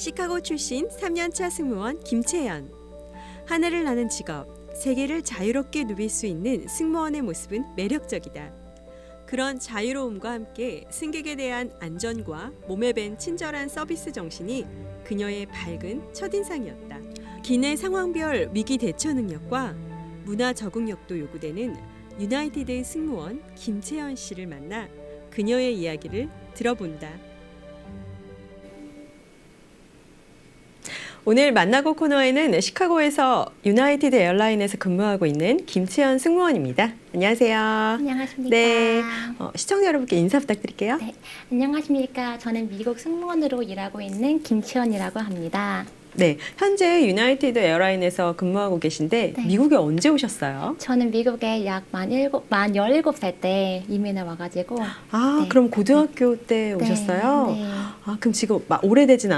시카고 출신 3년차 승무원 김채연. 하늘을 나는 직업, 세계를 자유롭게 누빌 수 있는 승무원의 모습은 매력적이다. 그런 자유로움과 함께 승객에 대한 안전과 몸에 밴 친절한 서비스 정신이 그녀의 밝은 첫인상이었다. 기내 상황별 위기 대처 능력과 문화 적응력도 요구되는 유나이티드 승무원 김채연 씨를 만나 그녀의 이야기를 들어본다. 오늘 만나고 코너에는 시카고에서 유나이티드 에어라인에서 근무하고 있는 김채연 승무원입니다. 안녕하세요. 안녕하십니까. 네, 시청자 여러분께 인사 부탁드릴게요. 네, 안녕하십니까. 저는 미국 승무원으로 일하고 있는 김채연이라고 합니다. 네, 현재 유나이티드 에어라인에서 근무하고 계신데 네. 미국에 언제 오셨어요? 저는 미국에 약 만 17살 때 이민을 와가지고 아, 네. 그럼 고등학교 때 오셨어요? 네. 아, 그럼 지금 오래되진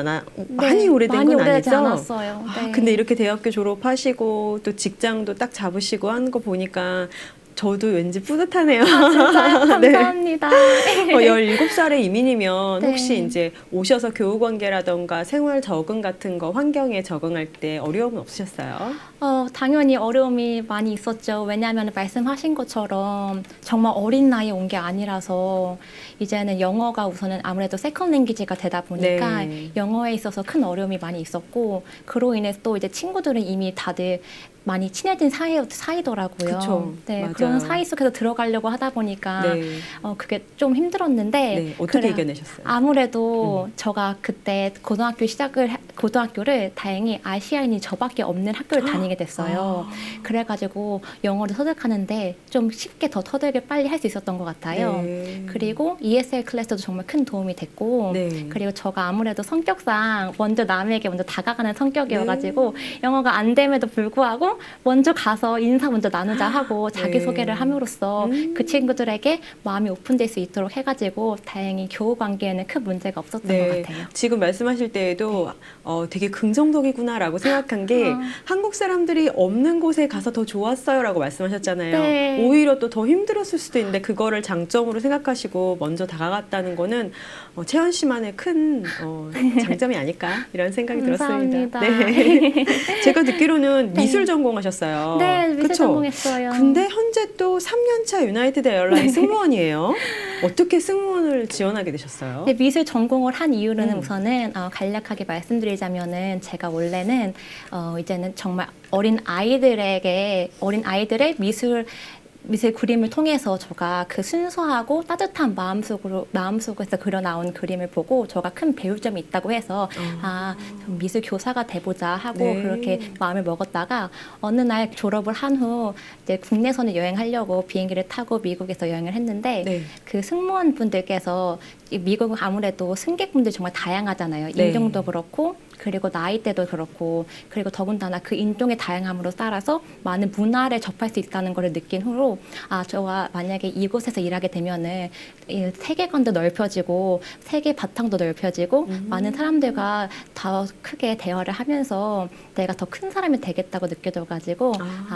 많이 오래된 많이 건 오래되지 아니죠? 않았어요. 아, 네. 근데 이렇게 대학교 졸업하시고 또 직장도 딱 잡으시고 하는 거 보니까 저도 왠지 뿌듯하네요. 진짜요? 네. 감사합니다. 17살의 이민이면 네. 혹시 이제 오셔서 교우 관계라던가 생활 적응 같은 거 환경에 적응할 때 어려움은 없으셨어요? 당연히 어려움이 많이 있었죠. 왜냐하면 말씀하신 것처럼 정말 어린 나이에 온 게 아니라서 이제는 영어가 우선은 아무래도 세컨 랭귀지가 되다 보니까 네. 영어에 있어서 큰 어려움이 많이 있었고 그로 인해서 또 이제 친구들은 이미 다들 많이 친해진 사이더라고요. 그쵸. 네, 맞아요. 그런 사이 속에서 들어가려고 하다 보니까 네. 그게 좀 힘들었는데 네. 어떻게 그래, 이겨내셨어요? 아무래도 제가 그때 고등학교를 다행히 아시아인이 저밖에 없는 학교를 다니게 됐어요. 그래가지고 영어를 터득하는데 좀 쉽게 더 터득을 빨리 할 수 있었던 것 같아요. 네. 그리고 ESL 클래스도 정말 큰 도움이 됐고 네. 그리고 저가 아무래도 성격상 먼저 남에게 먼저 다가가는 성격이어가지고 영어가 안 됨에도 불구하고 먼저 가서 인사 먼저 나누자 하고 자기소개를 함으로써 그 친구들에게 마음이 오픈될 수 있도록 해가지고 다행히 교우 관계에는 큰 문제가 없었던 것 같아요. 지금 말씀하실 때에도 되게 긍정적이구나라고 생각한 게 한국 사람들이 없는 곳에 가서 더 좋았어요라고 말씀하셨잖아요. 네. 오히려 또 더 힘들었을 수도 있는데 그거를 장점으로 생각하시고 먼저 다가갔다는 거는 채연 씨만의 큰 장점이 아닐까 이런 생각이 들었습니다. 감사합니다. 네. 제가 듣기로는 네. 미술 전공하셨어요. 네, 미술 그쵸? 전공했어요. 근데 현재 또 3년차 유나이티드 에어라인 승무원이에요. 어떻게 승무원을 지원하게 되셨어요? 네, 미술 전공을 한 이유는 우선은 간략하게 말씀드리자면은 제가 원래는 이제는 정말 어린 아이들의 미술 그림을 통해서 제가 그 순수하고 따뜻한 마음속에서 그려 나온 그림을 보고 제가 큰 배울 점이 있다고 해서 좀 미술 교사가 돼보자 하고 네. 그렇게 마음을 먹었다가 어느 날 졸업을 한 후 이제 국내선을 여행하려고 비행기를 타고 미국에서 여행을 했는데 네. 그 승무원 분들께서 미국은 아무래도 승객분들이 정말 다양하잖아요. 네. 인종도 그렇고 그리고 나이대도 그렇고 그리고 더군다나 그 인종의 다양함으로 따라서 많은 문화를 접할 수 있다는 것을 느낀 후로 저와 만약에 이곳에서 일하게 되면은 이 세계관도 넓혀지고 세계 바탕도 넓혀지고 많은 사람들과 더 크게 대화를 하면서 내가 더 큰 사람이 되겠다고 느껴져가지고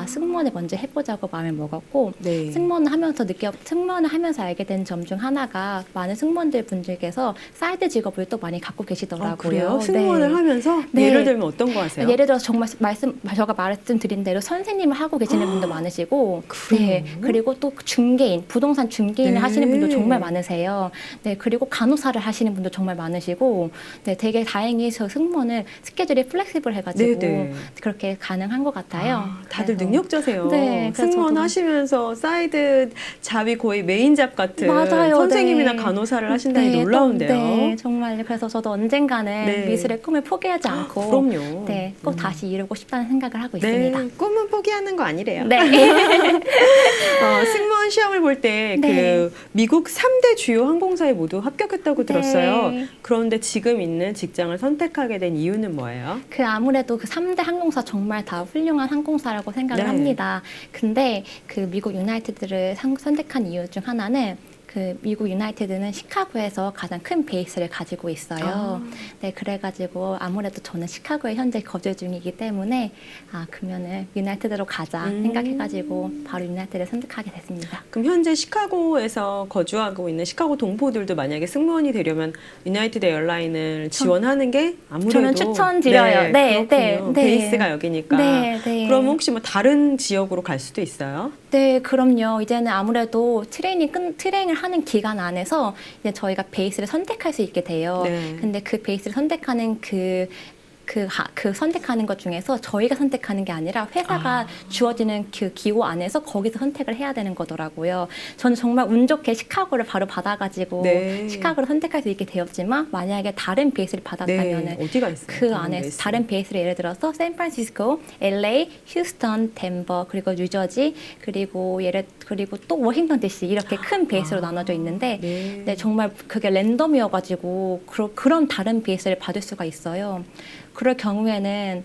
승무원을 먼저 해보자고 마음을 먹었고 네. 승무원을 하면서 알게 된 점 중 하나가 많은 승무원들 분들께서 사이드 직업을 또 많이 갖고 계시더라고요. 그래요? 승무원을 네. 하면서 네. 예를 들면 어떤 거 하세요? 예를 들어서 정말 제가 말씀드린 대로 선생님을 하고 계시는 분도 많으시고, 그래요? 네, 그리고 또 중개인, 부동산 중개인을 네. 하시는 분도 정말 많으세요. 네, 그리고 간호사를 하시는 분도 정말 많으시고, 네, 되게 다행히 저 승무원은 스케줄이 플렉시블 해가지고 네네. 그렇게 가능한 것 같아요. 다들 그래서. 능력자세요. 네, 그래서 승무원 저도- 하시면서 사이드 잡이 거의 메인 잡 같은 맞아요. 선생님이나 네. 간호사를 하신다니 네, 놀라운데요. 네, 정말 그래서 저도 언젠가는 네. 미술의 꿈을 포기하지 않고 그럼요. 네, 꼭 다시 이루고 싶다는 생각을 하고 있습니다. 네, 꿈은 포기하는 거 아니래요. 네. 승무원 시험을 볼 때 그 네. 미국 3대 주요 항공사에 모두 합격했다고 들었어요. 네. 그런데 지금 있는 직장을 선택하게 된 이유는 뭐예요? 아무래도 그 3대 항공사 정말 다 훌륭한 항공사라고 생각을 네. 합니다. 근데 그 미국 유나이티드를 선택한 이유 중 하나는 그 미국 유나이티드는 시카고에서 가장 큰 베이스를 가지고 있어요. 네, 그래가지고 아무래도 저는 시카고에 현재 거주 중이기 때문에 그러면은 유나이티드로 가자 생각해가지고 바로 유나이티드를 선택하게 됐습니다. 그럼 현재 시카고에서 거주하고 있는 시카고 동포들도 만약에 승무원이 되려면 유나이티드 에어라인을 지원하는 게 아무래도 저는 추천드려요. 네, 그렇군요. 네. 베이스가 여기니까. 네, 네. 그럼 혹시 뭐 다른 지역으로 갈 수도 있어요? 네, 그럼요. 이제는 아무래도 트레이닝을 하는 기간 안에서 이제 저희가 베이스를 선택할 수 있게 돼요. 네. 근데 그 베이스를 선택하는 그 선택하는 것 중에서 저희가 선택하는 게 아니라 회사가 주어지는 그 기호 안에서 거기서 선택을 해야 되는 거더라고요. 저는 정말 운 좋게 시카고를 바로 받아가지고 네. 시카고를 선택할 수 있게 되었지만 만약에 다른 베이스를 받았다면은 네. 어디가 있어요? 그 안에 다른 베이스를 예를 들어서 샌프란시스코, LA, 휴스턴, 덴버, 그리고 뉴저지, 그리고 또 워싱턴 DC 이렇게 큰 베이스로 나눠져 있는데 네. 네, 정말 그게 랜덤이어가지고 그런 다른 베이스를 받을 수가 있어요. 그럴 경우에는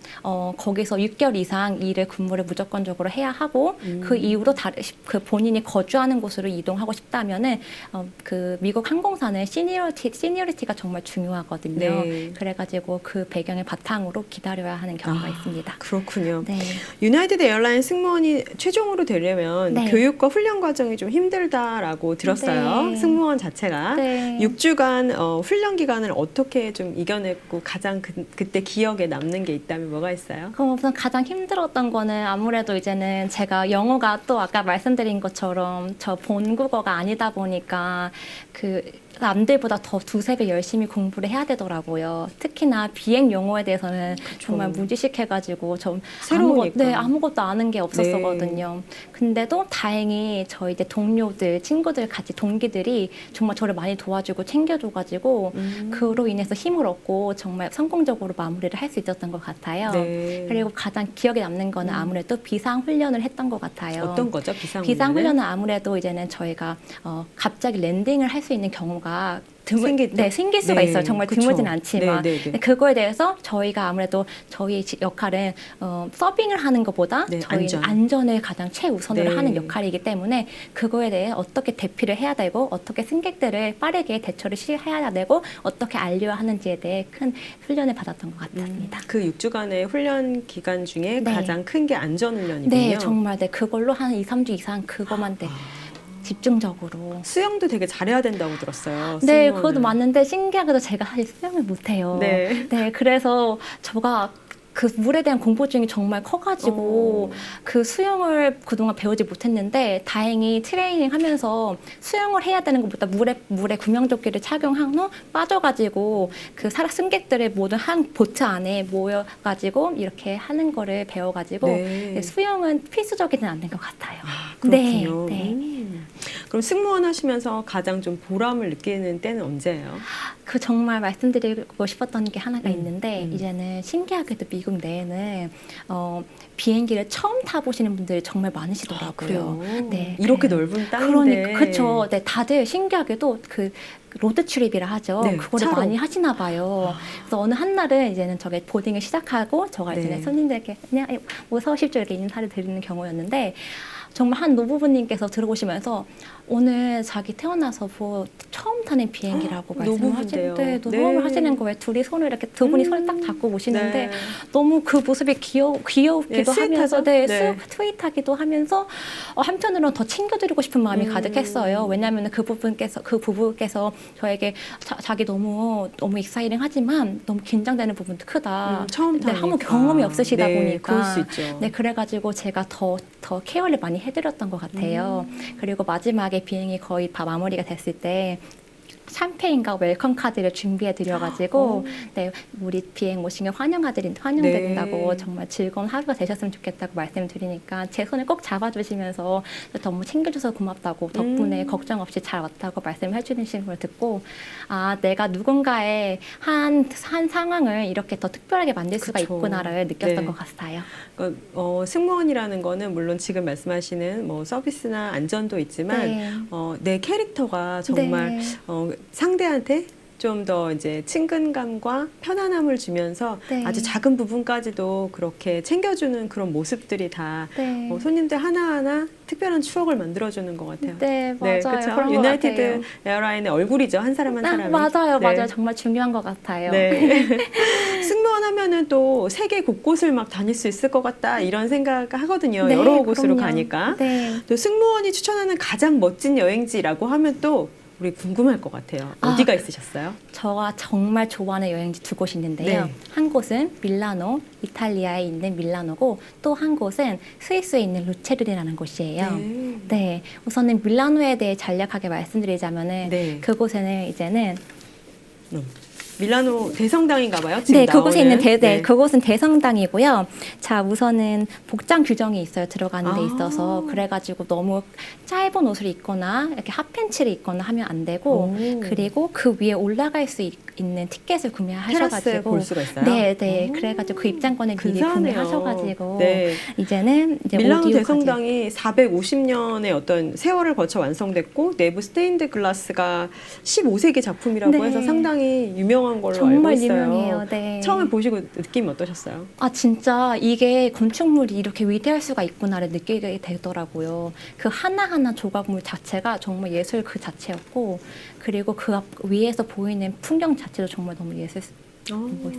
거기서 6개월 이상 근무를 무조건적으로 해야 하고 그 이후로 그 본인이 거주하는 곳으로 이동하고 싶다면은 그 미국 항공사는 시니어리티가 정말 중요하거든요. 네. 그래가지고 그 배경을 바탕으로 기다려야 하는 경우가 있습니다. 그렇군요. 네. 유나이티드 에어라인 승무원이 최종으로 되려면 네. 교육과 훈련 과정이 좀 힘들다라고 들었어요. 네. 승무원 자체가. 네. 6주간 훈련 기간을 어떻게 좀 이겨냈고 가장 그때 기억에 남는 게 있다면 뭐가 있어요? 그럼 우선 가장 힘들었던 거는 아무래도 이제는 제가 영어가 또 아까 말씀드린 것처럼 저 본국어가 아니다 보니까 그 남들보다 더 두세 배 열심히 공부를 해야 되더라고요. 특히나 비행 용어에 대해서는 정말 무지식해가지고 좀 새로우니까. 아무것도 아는 게 없었거든요. 근데도 다행히 저희 이제 동료들, 친구들 같이 동기들이 정말 저를 많이 도와주고 챙겨줘가지고 그로 인해서 힘을 얻고 정말 성공적으로 마무리를 할 수 있었던 것 같아요. 네. 그리고 가장 기억에 남는 거는 아무래도 비상 훈련을 했던 것 같아요. 어떤 거죠? 비상 비상 훈련은 아무래도 이제는 저희가 갑자기 랜딩을 할 수 있는 경우가 생길 수가 있어요. 정말 그쵸. 드물진 않지만. 네, 네, 네. 근데 그거에 대해서 저희가 아무래도 저희 역할은 서빙을 하는 것보다 네, 저희는 안전. 안전을 가장 최우선으로 네. 하는 역할이기 때문에 그거에 대해 어떻게 대피를 해야 되고 어떻게 승객들을 빠르게 대처를 해야 되고 어떻게 알려야 하는지에 대해 큰 훈련을 받았던 것 같습니다. 그 6주간의 훈련 기간 중에 네. 가장 큰 게 안전 훈련이군요. 네, 정말 그걸로 한 2, 3주 이상 그것만 집중적으로. 수영도 되게 잘해야 된다고 들었어요. 네, 승무원은. 그것도 맞는데 신기하게도 제가 사실 수영을 못해요. 네. 네, 그래서 제가 그 물에 대한 공포증이 정말 커가지고 그 수영을 그동안 배우지 못했는데 다행히 트레이닝 하면서 수영을 해야 되는 것보다 물에 구명조끼를 착용한 후 빠져가지고 그 승객들의 모든 한 보트 안에 모여가지고 이렇게 하는 거를 배워가지고 네. 수영은 필수적이진 않는 것 같아요. 그렇군요. 네. 그럼 승무원 하시면서 가장 좀 보람을 느끼는 때는 언제예요? 그 정말 말씀드리고 싶었던 게 하나가 있는데 이제는 신기하게도 미국 내에는 비행기를 처음 타보시는 분들이 정말 많으시더라고요. 네, 이렇게 그래요. 넓은 땅인데. 그러니까 그렇죠. 네, 다들 신기하게도 그 로드 트립이라 하죠. 네, 그거를 차로. 많이 하시나 봐요. 그래서 어느 한날은 이제는 저게 보딩을 시작하고 저가 네. 이제 손님들께 그냥 어서 오십시오 이렇게 인사를 드리는 경우였는데 정말 한 노부부님께서 들어오시면서 오늘 자기 태어나서 처음 타는 비행기라고 노부부인데요. 말씀하시는데 네. 녹음을 하시는 거예요. 둘이 손을 이렇게 두 분이 손을 딱 잡고 오시는데 네. 너무 그 모습이 귀엽기도 네, 하면서 스윗하죠? 스윗하기도 하면서 한편으로는 더 챙겨드리고 싶은 마음이 가득했어요. 왜냐하면 그 부부께서 저에게 자기 너무 익사이링 하지만 너무 긴장되는 부분도 크다. 처음 네, 아무 타니까. 경험이 없으시다 네, 보니까. 그럴 수 있죠. 네, 그래가지고 제가 더 케어를 많이 해드렸던 것 같아요. 그리고 마지막에 비행이 거의 다 마무리가 됐을 때 샴페인과 웰컴 카드를 준비해 드려가지고 네, 우리 비행 오신 게 환영드린다고 네. 정말 즐거운 하루가 되셨으면 좋겠다고 말씀을 드리니까 제 손을 꼭 잡아주시면서 너무 챙겨줘서 고맙다고 덕분에 걱정 없이 잘 왔다고 말씀을 해주시는 걸 듣고 내가 누군가의 한 상황을 이렇게 더 특별하게 만들 수가 그쵸. 있구나를 느꼈던 네. 것 같아요. 그러니까, 승무원이라는 거는 물론 지금 말씀하시는 뭐 서비스나 안전도 있지만 네. 내 캐릭터가 정말 네. 상대한테 좀 더 이제 친근감과 편안함을 주면서 네. 아주 작은 부분까지도 그렇게 챙겨주는 그런 모습들이 다 네. 손님들 하나하나 특별한 추억을 만들어주는 것 같아요. 네, 맞아요. 그렇죠. 그런 것 유나이티드 같아요. 에어라인의 얼굴이죠. 한 사람 한 사람이. 맞아요, 네. 맞아요. 정말 중요한 것 같아요. 네. 승무원 하면은 또 세계 곳곳을 막 다닐 수 있을 것 같다 이런 생각 하거든요. 네, 여러 곳으로 그럼요. 가니까. 네. 또 승무원이 추천하는 가장 멋진 여행지라고 하면 또 우리 궁금할 것 같아요. 어디가 있으셨어요? 저가 정말 좋아하는 여행지 두 곳이 있는데요. 네. 한 곳은 밀라노, 이탈리아에 있는 밀라노고 또 한 곳은 스위스에 있는 루체르리라는 곳이에요. 네. 네, 우선은 밀라노에 대해 간략하게 말씀드리자면은 네. 그곳에는 이제는 밀라노 대성당인가 봐요. 지금 네, 그곳에 나오는. 있는 그곳은 대성당이고요. 자, 우선은 복장 규정이 있어요. 들어가는 데 아. 있어서. 그래가지고 너무 짧은 옷을 입거나 이렇게 핫팬츠를 입거나 하면 안 되고, 오. 그리고 그 위에 올라갈 수 있는 티켓을 테라스에 구매하셔가지고. 볼 수가 있어요? 네, 네. 오. 그래가지고 그 입장권을 미리 근사하네요. 구매하셔가지고. 네. 이제는 이제 밀라노 오디오까지. 대성당이 450년의 어떤 세월을 거쳐 완성됐고 내부 스테인드 글라스가 15세기 작품이라고 네. 해서 상당히 유명한 걸로 정말 알고 있어요. 유명해요. 네. 처음에 보시고 느낌이 어떠셨어요? 아, 진짜 이게 건축물이 이렇게 위대할 수가 있구나를 느끼게 되더라고요. 그 하나하나 조각물 자체가 정말 예술 그 자체였고, 그리고 그 위에서 보이는 풍경 자체도 정말 너무 멋있었어요.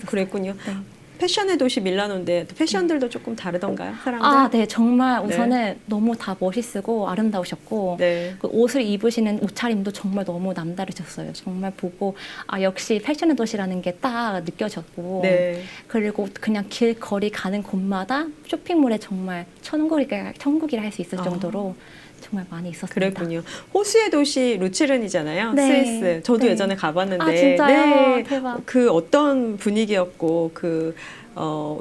그랬군요. 네. 패션의 도시 밀라노인데 또 패션들도 조금 다르던가요? 사람들? 아, 네. 정말 우선은 너무 다 멋있고 아름다우셨고, 네. 그 옷을 입으시는 옷차림도 정말 너무 남다르셨어요. 정말 보고, 아, 역시 패션의 도시라는 게 딱 느껴졌고, 네. 그리고 그냥 길거리 가는 곳마다 쇼핑몰에 정말 천국이라 할 수 있을 정도로 정말 많이 있었습니다. 그랬군요. 호수의 도시 루체른이잖아요. 네. 스위스. 저도 네. 예전에 가봤는데. 아, 진짜요? 네. 대박. 그 어떤 분위기였고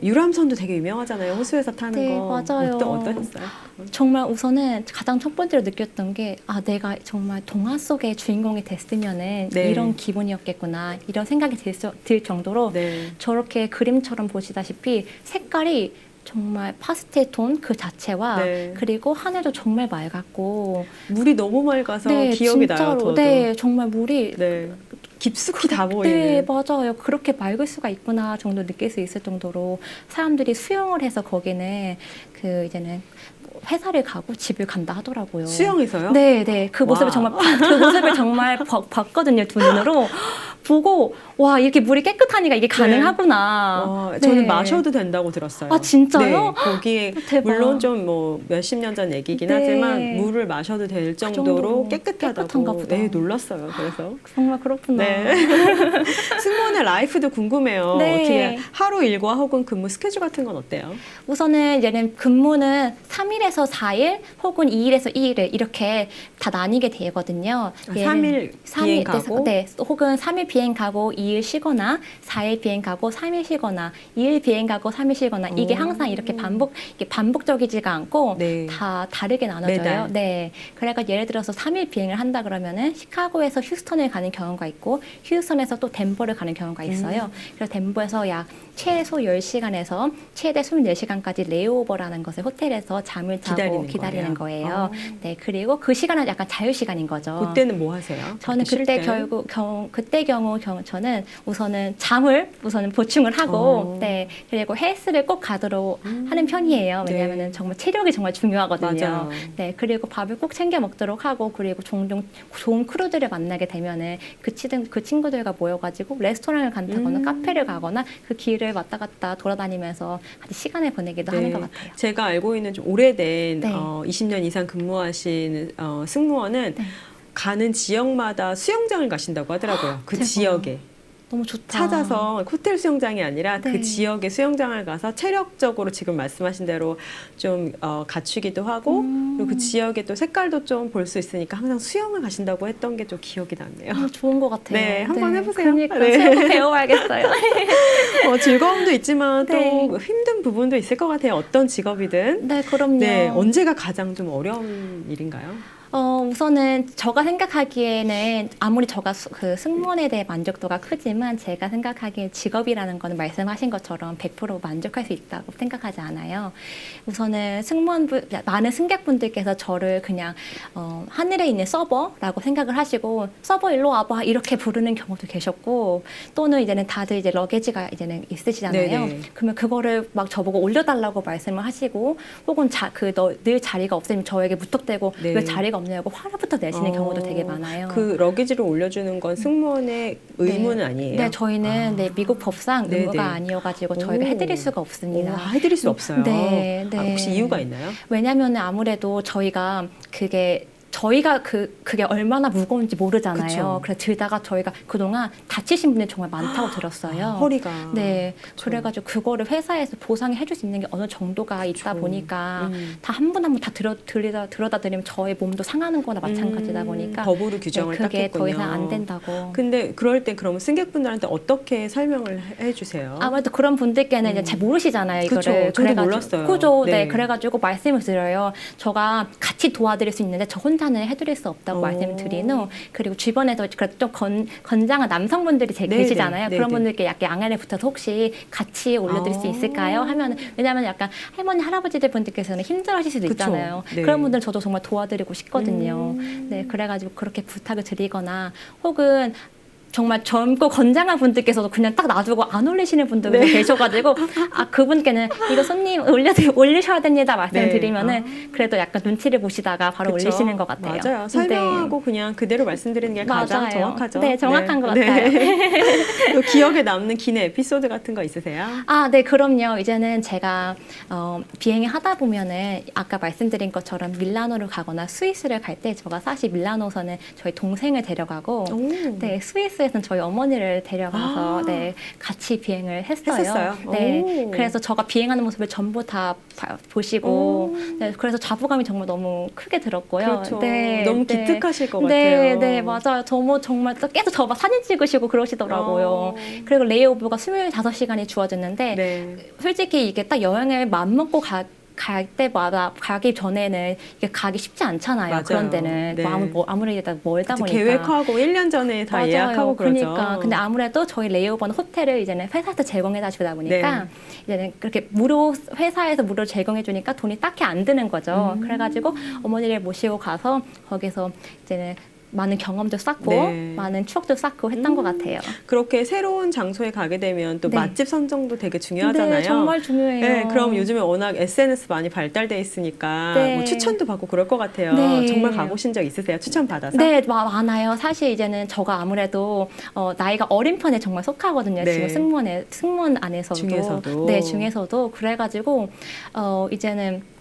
유람선도 되게 유명하잖아요. 호수에서 타는 네, 거. 맞아요. 어떠셨어요? 정말 우선은 가장 첫 번째로 느꼈던 게, 아, 내가 정말 동화 속의 주인공이 됐으면은 네. 이런 기분이었겠구나, 이런 생각이 들 정도로 네. 저렇게 그림처럼 보시다시피 색깔이 정말 파스텔 톤 그 자체와 네. 그리고 하늘도 정말 맑았고, 물이 너무 맑아서 네, 기억이 나요. 진짜로. 저도. 네, 정말 물이 네. 깊숙이 다 네, 보이는. 맞아요. 그렇게 맑을 수가 있구나 정도 느낄 수 있을 정도로 사람들이 수영을 해서 거기는 그 이제는 회사를 가고 집을 간다 하더라고요. 수영에서요? 네, 네. 그 모습을 정말 봤거든요, 두 눈으로. 보고, 와, 이렇게 물이 깨끗하니까 이게 가능하구나. 저는 네. 마셔도 된다고 들었어요. 아, 진짜요? 네, 거기에 대박. 물론 좀 뭐 몇십 년 전 얘기긴 네. 하지만 물을 마셔도 될 정도로 정도로 깨끗하다고. 깨끗한가 보다. 네, 놀랐어요. 그래서. 정말 그렇구나. 네. 승무원의 라이프도 궁금해요. 네. 어떻게 하루 일과 혹은 근무 스케줄 같은 건 어때요? 우선은 얘는 근무는 3일에서 4일 혹은 2일에서 2일 이렇게 다 나뉘게 되거든요. 3일 비행 가고? 네, 혹은 3일 비행 가고 2일 쉬거나 4일 비행 가고 3일 쉬거나 2일 비행 가고 3일 쉬거나 이게 오. 항상 이렇게 반복적이지가 않고 네. 다 다르게 나눠져요. 매달. 네. 그러니까 예를 들어서 3일 비행을 한다 그러면은 시카고에서 휴스턴을 가는 경우가 있고 휴스턴에서 또 덴버를 가는 경우가 있어요. 그래서 덴버에서 약 최소 10시간에서 최대 24시간까지 레이오버라는 것을 호텔에서 잠을 자고 기다리는 거예요. 네, 그리고 그 시간은 약간 자유 시간인 거죠. 그때는 뭐 하세요? 저는 쉴 그때 때? 그때 경우 저는 우선은 잠을 우선은 보충을 하고, 네, 그리고 헬스를 꼭 가도록 하는 편이에요. 왜냐하면은 네. 정말 체력이 정말 중요하거든요. 맞아요. 네, 그리고 밥을 꼭 챙겨 먹도록 하고, 그리고 종종 좋은 크루들을 만나게 되면은 그 친구들과 모여가지고 레스토랑을 간다거나 카페를 가거나 그 길을 왔다 갔다 돌아다니면서 같이 시간을 보내기도 하는 것 같아요. 제가 알고 있는 좀 오래된 네. 20년 이상 근무하시는 승무원은 네. 가는 지역마다 수영장을 가신다고 하더라고요. 그 대박. 지역에. 너무 좋다. 찾아서 호텔 수영장이 아니라 네. 그 지역의 수영장을 가서 체력적으로 지금 말씀하신 대로 좀 갖추기도 하고 그리고 그 지역의 또 색깔도 좀 볼 수 있으니까 항상 수영을 가신다고 했던 게 좀 기억이 나네요. 너무 좋은 것 같아요. 네, 한번 해보세요. 그러니까 네. 수영도 배워야겠어요. 즐거움도 있지만 네. 또 힘든 부분도 있을 것 같아요. 어떤 직업이든. 네, 그럼요. 네, 언제가 가장 좀 어려운 일인가요? 우선은 제가 생각하기에는 아무리 제가 그 승무원에 대해 만족도가 크지만 제가 생각하기에 직업이라는 거는 말씀하신 것처럼 100% 만족할 수 있다고 생각하지 않아요. 우선은 많은 승객분들께서 저를 그냥 하늘에 있는 서버라고 생각을 하시고 서버 일로 와봐 이렇게 부르는 경우도 계셨고 또는 이제는 다들 이제 러게지가 이제는 있으시잖아요. 네네. 그러면 그거를 막 저보고 올려달라고 말씀을 하시고 혹은 늘 자리가 없으면 저에게 무턱대고 네. 왜 자리가 없냐고 화를부터 내시는 경우도 되게 많아요. 그 러기지를 올려주는 건 승무원의 의무는 아니에요? 네, 저희는 미국 법상 네네. 의무가 아니어가지고 저희가 오. 해드릴 수가 없습니다. 오, 해드릴 수 없어요. 네, 네. 혹시 이유가 있나요? 왜냐하면 아무래도 저희가 그게 얼마나 무거운지 모르잖아요. 그쵸. 그래서 들다가 저희가 그동안 다치신 분들이 정말 많다고 들었어요. 허리가. 네, 그쵸. 그래가지고 그거를 회사에서 보상해 줄 수 있는 게 어느 정도가 있다 그쵸. 보니까 다 한 분 한 분 다 들여다 드리면 저의 몸도 상하는 거나 마찬가지다 보니까 법으로 규정을 네, 그게 땄겠군요. 더 이상 안 된다고. 근데 그럴 때 그러면 승객분들한테 어떻게 설명을 해주세요? 아무래도 그런 분들께는 이제 잘 모르시잖아요, 그쵸. 이거를. 저도 몰랐어요. 그죠. 네. 네. 그래가지고 말씀을 드려요. 제가 같이 도와드릴 수 있는데 저 혼자는 해드릴 수 없다고 오. 말씀을 드린 후 그리고 주변에서 그래도 좀 건장한 남성분들이 네네. 계시잖아요. 그런 네네. 분들께 약간 양해를 붙어서 혹시 같이 올려드릴 수 있을까요? 하면 왜냐하면 약간 할머니 할아버지들 분들께서는 힘들어하실 수도 그쵸. 있잖아요. 네. 그런 분들은 저도 정말 도와드리고 싶거든요. 네, 그래가지고 그렇게 부탁을 드리거나 혹은 정말 젊고 건장한 분들께서도 그냥 딱 놔두고 안 올리시는 분들도 네. 계셔가지고 그분께는 이거 손님 올리셔야 됩니다 말씀드리면은 그래도 약간 눈치를 보시다가 바로 그쵸? 올리시는 것 같아요. 맞아요. 설명하고 그냥 그대로 말씀드리는 게 가장 맞아요. 정확하죠. 네, 정확한 것 같아요. 또 기억에 남는 기내 에피소드 같은 거 있으세요? 네, 그럼요. 이제는 제가 비행을 하다 보면은 아까 말씀드린 것처럼 밀라노를 가거나 스위스를 갈 때 제가 사실 밀라노에서는 저희 동생을 데려가고 네, 스위스에서는 저희 어머니를 데려가서 네, 같이 비행을 했어요. 네, 오. 그래서 제가 비행하는 모습을 전부 다 보시고 네, 그래서 자부감이 정말 너무 크게 들었고요. 그렇죠. 네, 너무 네. 기특하실 것 네, 같아요. 네, 맞아요. 정말 계속 저막 사진 찍으시고 그러시더라고요. 그리고 레이오버가 25시간이 주어졌는데 네. 솔직히 이게 딱 여행을 마음먹고 갈 때마다 가기 전에는 이게 가기 쉽지 않잖아요. 맞아요. 그런 데는 네. 아무래도 멀다 보니까 계획하고 1년 전에 다 맞아요. 예약하고 그러죠. 그러니까 근데 아무래도 저희 레이오버는 호텔을 이제는 회사에서 제공해다 주다 보니까 네. 이제는 그렇게 회사에서 무료 제공해 주니까 돈이 딱히 안 드는 거죠. 그래가지고 어머니를 모시고 가서 거기서 이제는 많은 경험도 쌓고 네. 많은 추억도 쌓고 했던 것 같아요. 그렇게 새로운 장소에 가게 되면 또 네. 맛집 선정도 되게 중요하잖아요. 네, 정말 중요해요. 네, 그럼 요즘에 워낙 SNS 많이 발달돼 있으니까 네. 뭐 추천도 받고 그럴 것 같아요. 네. 정말 가보신 적 있으세요? 추천 받아서? 네, 많아요. 사실 이제는 저가 아무래도 나이가 어린 편에 정말 속하거든요. 네. 지금 승무원 안에서도. 중에서도. 네, 중에서도. 그래가지고 이제는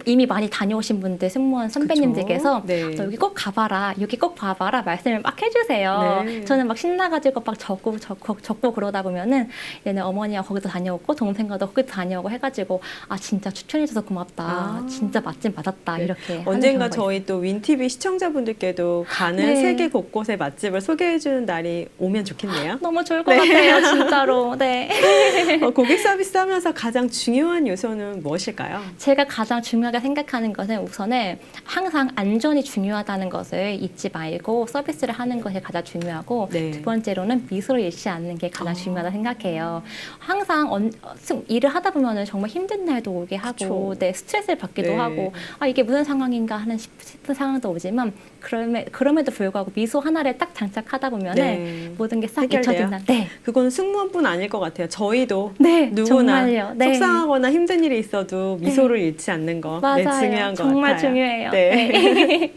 이미 많이 다녀오신 분들, 승무원 선배님들께서 그쵸? 네. 너 여기 꼭 가봐라, 여기 꼭 봐봐라 말씀을 막 해주세요. 네. 저는 막 신나가지고 막 적고 그러다 보면은 얘는 어머니가 거기도 다녀오고 동생과도 거기도 다녀오고 해가지고 진짜 추천해줘서 고맙다. 진짜 맛집 맞았다. 네. 이렇게 하는 언젠가 경우가 저희 또 윈TV 시청자분들께도 가는 네. 세계 곳곳의 맛집을 소개해주는 날이 오면 좋겠네요. 너무 좋을 것 같아요, 진짜로. 네. 고객 서비스 하면서 가장 중요한 요소는 무엇일까요? 제가 가장 중요하게 생각하는 것은 우선은 항상 안전이 중요하다는 것을 잊지 말고 서비스를 하는 것이 가장 중요하고 네. 두 번째로는 미소를 잃지 않는 게 가장 중요하다 생각해요. 항상 일을 하다 보면은 정말 힘든 날도 오게 하고 그쵸. 네, 스트레스를 받기도 네. 하고 이게 무슨 상황인가 하는 싶은 상황도 오지만 그럼에도 불구하고 미소 하나를 딱 장착하다 보면은 네. 모든 게 싹 해결돼요? 잊혀진다. 네. 그건 승무원뿐 아닐 것 같아요. 저희도 네, 누구나 정말요. 네. 속상하거나 힘든 일이 있어도 미소를 잃지 않는 거 맞아요. 네, 중요한 것 정말 같아요. 중요해요. 네.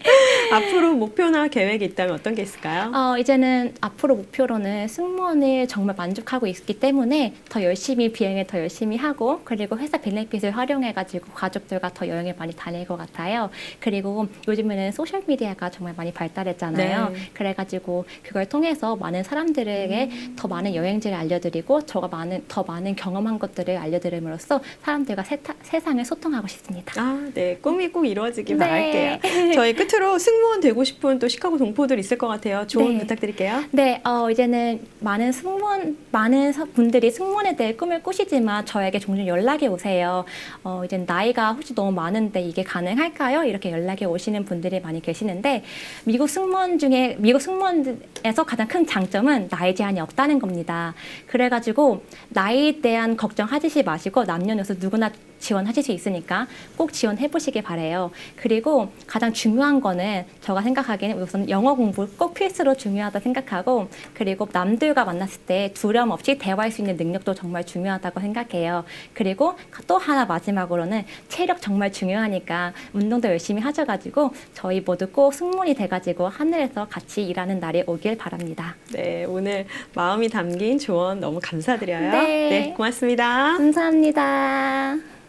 앞으로 목표나 계획이 있다면 어떤 게 있을까요? 이제는 앞으로 목표로는 승무원을 정말 만족하고 있기 때문에 더 열심히 비행을 더 열심히 하고 그리고 회사 베네핏을 활용해가지고 가족들과 더 여행을 많이 다닐 것 같아요. 그리고 요즘에는 소셜미디어가 정말 많이 발달했잖아요. 네. 그래가지고 그걸 통해서 많은 사람들에게 더 많은 여행지를 알려드리고 더 많은 경험한 것들을 알려드림으로써 사람들과 세상을 소통하고 싶습니다. 네. 꿈이 꼭 이루어지길 네. 바랄게요. 저희 끝으로 승무원 되고 싶은 또 시카고 동포들 있을 것 같아요. 조언 네. 부탁드릴게요. 네, 이제는 많은 분들이 승무원에 대해 꿈을 꾸시지만 저에게 종종 연락이 오세요. 이제 나이가 혹시 너무 많은데 이게 가능할까요? 이렇게 연락이 오시는 분들이 많이 계시는데 미국 승무원에서 가장 큰 장점은 나이 제한이 없다는 겁니다. 그래가지고 나이에 대한 걱정하시지 마시고 남녀노소 누구나 지원하실 수 있으니까 꼭 지원해 보시길 바래요. 그리고 가장 중요한 거는 제가 생각하기에는 우선 영어 공부 꼭 필수로 중요하다 생각하고 그리고 남들과 만났을 때 두려움 없이 대화할 수 있는 능력도 정말 중요하다고 생각해요. 그리고 또 하나 마지막으로는 체력 정말 중요하니까 운동도 열심히 하셔가지고 저희 모두 꼭 승무원이 돼가지고 하늘에서 같이 일하는 날이 오길 바랍니다. 네, 오늘 마음이 담긴 조언 너무 감사드려요. 네. 네, 고맙습니다. 감사합니다.